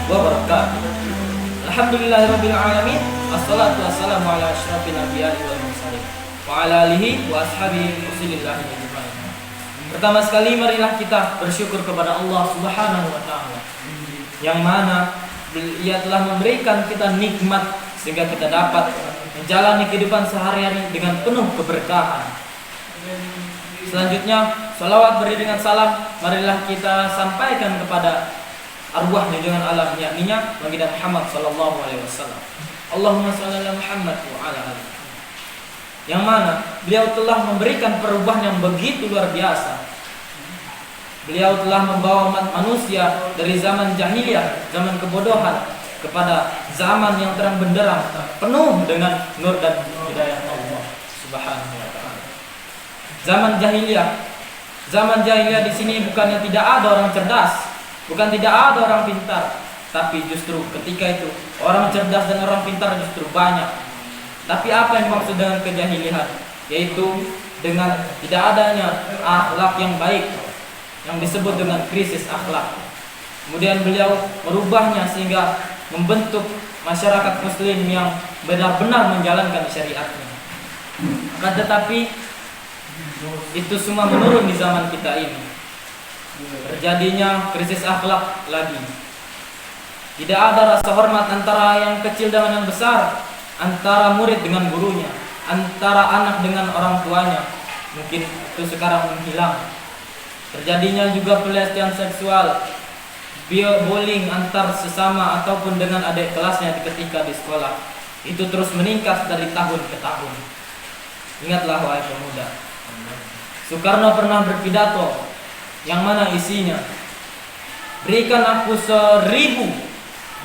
wabarakatuh. Alhamdulillahirabbil alamin. Wassalatu wassalamu ala asyrafil anbiya'i wal mursalin wa ala alihi wa ashabihi rasulillahi ajmain. Pertama sekali marilah kita bersyukur kepada Allah Subhanahu wa taala yang mana Ia telah memberikan kita nikmat sehingga kita dapat menjalani kehidupan sehari-hari dengan penuh keberkahan. Selanjutnya, salawat beriringan salam marilah kita sampaikan kepada arwah junjungan alam yakninya baginda Muhammad sallallahu alaihi wasallam. Allahumma shalli ala Muhammad wa ala ali. Yang mana beliau telah memberikan perubahan yang begitu luar biasa. Beliau telah membawa umat manusia dari zaman jahiliyah, zaman kebodohan kepada zaman yang terang benderang, penuh dengan nur dan hidayah Allah Subhanahu wa taala. Zaman jahiliyah di sini bukannya tidak ada orang cerdas, bukan tidak ada orang pintar, tapi justru ketika itu orang cerdas dan orang pintar justru banyak. Tapi apa yang dimaksud dengan kejahilian? Yaitu dengan tidak adanya akhlak yang baik, yang disebut dengan krisis akhlak. Kemudian beliau merubahnya sehingga membentuk masyarakat muslim yang benar-benar menjalankan syariatnya. Akan tetapi itu semua menurun di zaman kita ini. Terjadinya krisis akhlak lagi. Tidak ada rasa hormat antara yang kecil dengan yang besar, antara murid dengan gurunya, antara anak dengan orang tuanya. Mungkin itu sekarang menghilang. Terjadinya juga pelecehan seksual, bullying antar sesama ataupun dengan adik kelasnya ketika di sekolah. Itu terus meningkat dari tahun ke tahun. Ingatlah wahai pemuda, Soekarno pernah berpidato yang mana isinya, berikan aku 1000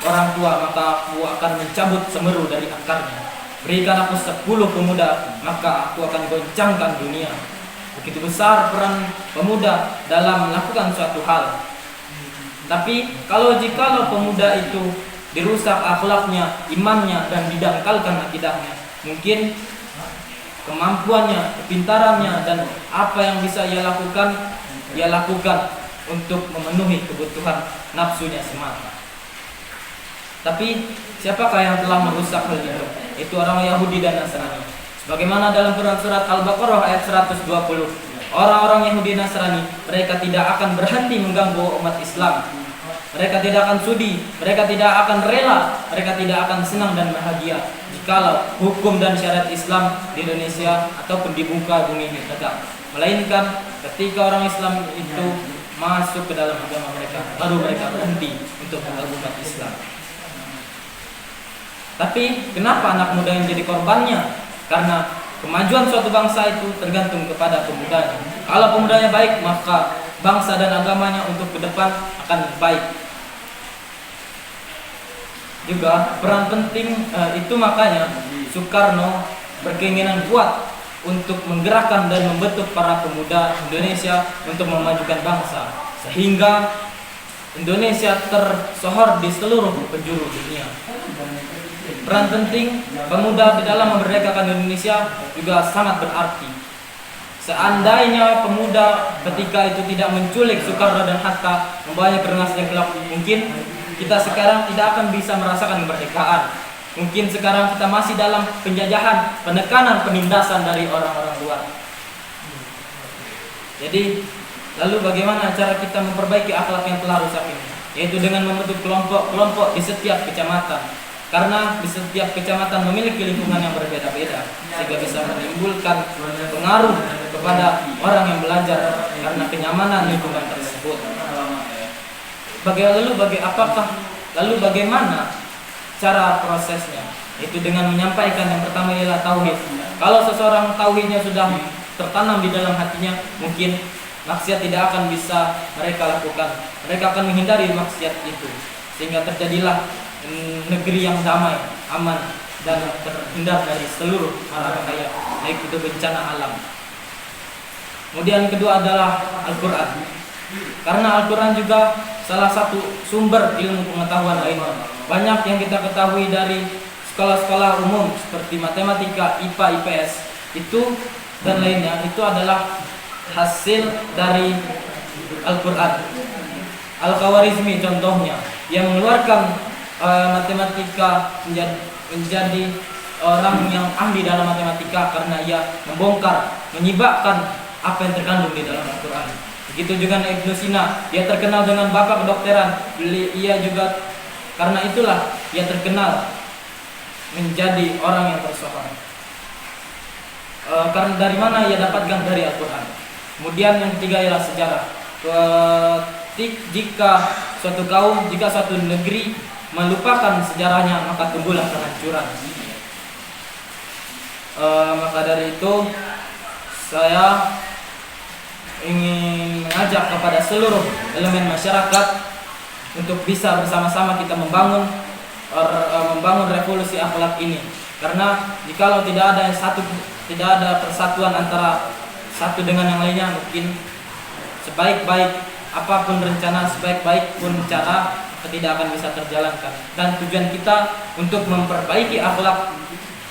orang tua maka aku akan mencabut semeru dari akarnya. Berikan aku 10 pemuda maka aku akan goncangkan dunia. Begitu besar peran pemuda dalam melakukan suatu hal. Tapi jikalau pemuda itu dirusak akhlaknya, imannya dan didangkalkan akidahnya, mungkin kemampuannya, kepintarannya dan apa yang bisa ia lakukan untuk memenuhi kebutuhan nafsunya semata. Tapi siapakah yang telah merusak hal itu? Itu orang Yahudi dan Nasrani. Sebagaimana dalam Quran surat Al-Baqarah ayat 120, orang-orang Yahudi Nasrani mereka tidak akan berhenti mengganggu umat Islam. Mereka tidak akan sudi, mereka tidak akan rela, mereka tidak akan senang dan bahagia jikalau hukum dan syariat Islam di Indonesia ataupun di muka bumi ini tegak. Melainkan ketika orang Islam itu masuk ke dalam agama mereka, baru mereka berhenti untuk mengganggu umat Islam. Tapi kenapa anak muda yang jadi korbannya? Karena kemajuan suatu bangsa itu tergantung kepada pemudanya. Kalau pemudanya baik, maka bangsa dan agamanya untuk ke depan akan baik. Juga peran penting itu makanya Soekarno berkeinginan kuat untuk menggerakkan dan membentuk para pemuda Indonesia untuk memajukan bangsa, sehingga Indonesia tersohor di seluruh penjuru dunia. Peran penting pemuda di dalam memerdekakan Indonesia juga sangat berarti. Seandainya pemuda ketika itu tidak menculik Soekarno dan Hatta, membawanya ke rengas yang gelap, mungkin kita sekarang tidak akan bisa merasakan kemerdekaan. Mungkin sekarang kita masih dalam penjajahan, penekanan, penindasan dari orang-orang luar. Jadi, lalu bagaimana cara kita memperbaiki akhlak yang telah rusak ini? Yaitu dengan membentuk kelompok-kelompok di setiap kecamatan. Karena di setiap kecamatan memiliki lingkungan yang berbeda-beda, sehingga bisa menimbulkan pengaruh kepada orang yang belajar karena kenyamanan lingkungan tersebut. Lalu bagaimana cara prosesnya? Itu dengan menyampaikan yang pertama ialah tauhid. Kalau seseorang tauhidnya sudah tertanam di dalam hatinya, mungkin maksiat tidak akan bisa mereka lakukan. Mereka akan menghindari maksiat itu, sehingga terjadilah negeri yang damai, aman dan terhindar dari seluruh mara bahaya, baik itu bencana alam. Kemudian kedua adalah Al-Quran. Karena Al-Quran juga salah satu sumber ilmu pengetahuan lainnya. Banyak yang kita ketahui dari sekolah-sekolah umum seperti matematika, IPA, IPS itu dan lainnya, itu adalah hasil dari Al-Quran. Al-Khawarizmi contohnya, Ia mengeluarkan matematika menjadi orang yang ahli dalam matematika karena ia membongkar, menyibakkan apa yang terkandung di dalam Al-Quran. Begitu juga Ibnu Sina, dia terkenal dengan bakat kedokteran. Ia juga karena itulah ia terkenal menjadi orang yang tersohor. Karena dari mana ia dapatkan? Dari Al-Quran. Kemudian yang ketiga ialah sejarah. Jika suatu kaum, jika suatu negeri melupakan sejarahnya, maka tumbuhlah kehancuran. Maka dari itu saya ingin mengajak kepada seluruh elemen masyarakat untuk bisa bersama-sama kita membangun revolusi akhlak ini. Karena jikalau tidak ada persatuan antara satu dengan yang lainnya, mungkin sebaik-baik apapun rencana, sebaik-baik pun cara, tidak akan bisa terjalankan. Dan tujuan kita untuk memperbaiki akhlak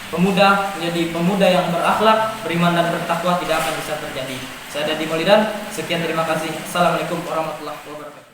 pemuda menjadi pemuda yang berakhlak, beriman dan bertakwa tidak akan bisa terjadi. Saya Dadi Maulidan, sekian, terima kasih. Assalamualaikum warahmatullahi wabarakatuh.